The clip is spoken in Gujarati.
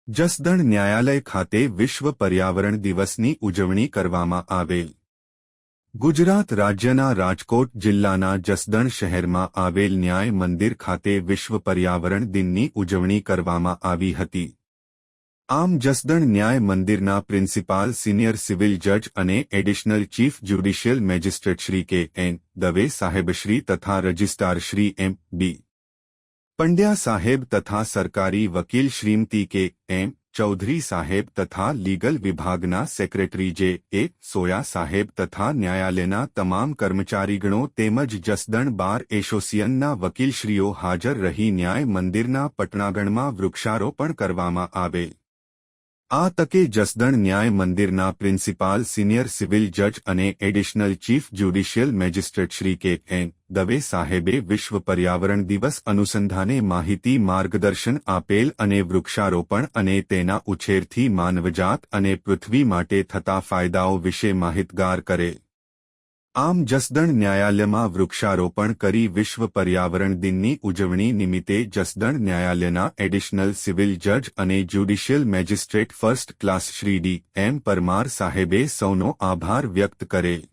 જસદણ ન્યાયાલય ખાતે વિશ્વ પર્યાવરણ દિવસની ઉજવણી કરવામાં આવેલ. ગુજરાત રાજ્યના રાજકોટ જિલ્લાના જસદણ શહેરમાં આવેલ ન્યાય મંદિર ખાતે વિશ્વ પર્યાવરણ દિનની ઉજવણી કરવામાં આવી હતી. આમ જસદણ ન્યાય મંદિરના પ્રિન્સિપાલ સિનિયર સિવિલ જજ અને additional chief judicial magistrate Shri કે એન દવે સાહેબશ્રી તથા રજિસ્ટ્રાર શ્રી એમ બી પંડ્યા સાહેબ તથા સરકારી વકીલ શ્રીમતી કે એમ ચૌધરી સાહેબ તથા લીગલ વિભાગના સેક્રેટરી જે એ સોયા સાહેબ તથા ન્યાયાલયના તમામ કર્મચારીગણો તેમજ જસદણ બાર એસોસિએશનના વકીલશ્રીઓ હાજર રહી ન્યાય મંદિરના પટનાગણમાં વૃક્ષારોપણ કરવામાં આવેલ. આ તકે જસદણ ન્યાય મંદિરના પ્રિન્સિપાલ સિનિયર સિવિલ જજ અને additional chief judicial magistrate Shri કે એન દવે સાહેબે વિશ્વ પર્યાવરણ દિવસ અનુસંધાને માહિતી માર્ગદર્શન આપેલ અને વૃક્ષારોપણ અને તેના ઉછેરથી માનવજાત અને પૃથ્વી માટે થતા ફાયદાઓ વિશે માહિતગાર કરેલ. આમ જસદણ ન્યાયાલયમાં વૃક્ષારોપણ કરી વિશ્વ પર્યાવરણ દિનની ઉજવણી નિમિત્તે જસદણ ન્યાયાલયના એડિશનલ સિવિલ જજ અને judicial magistrate first class Shri D M Parmar સાહેબે સૌનો આભાર વ્યક્ત કરેલ.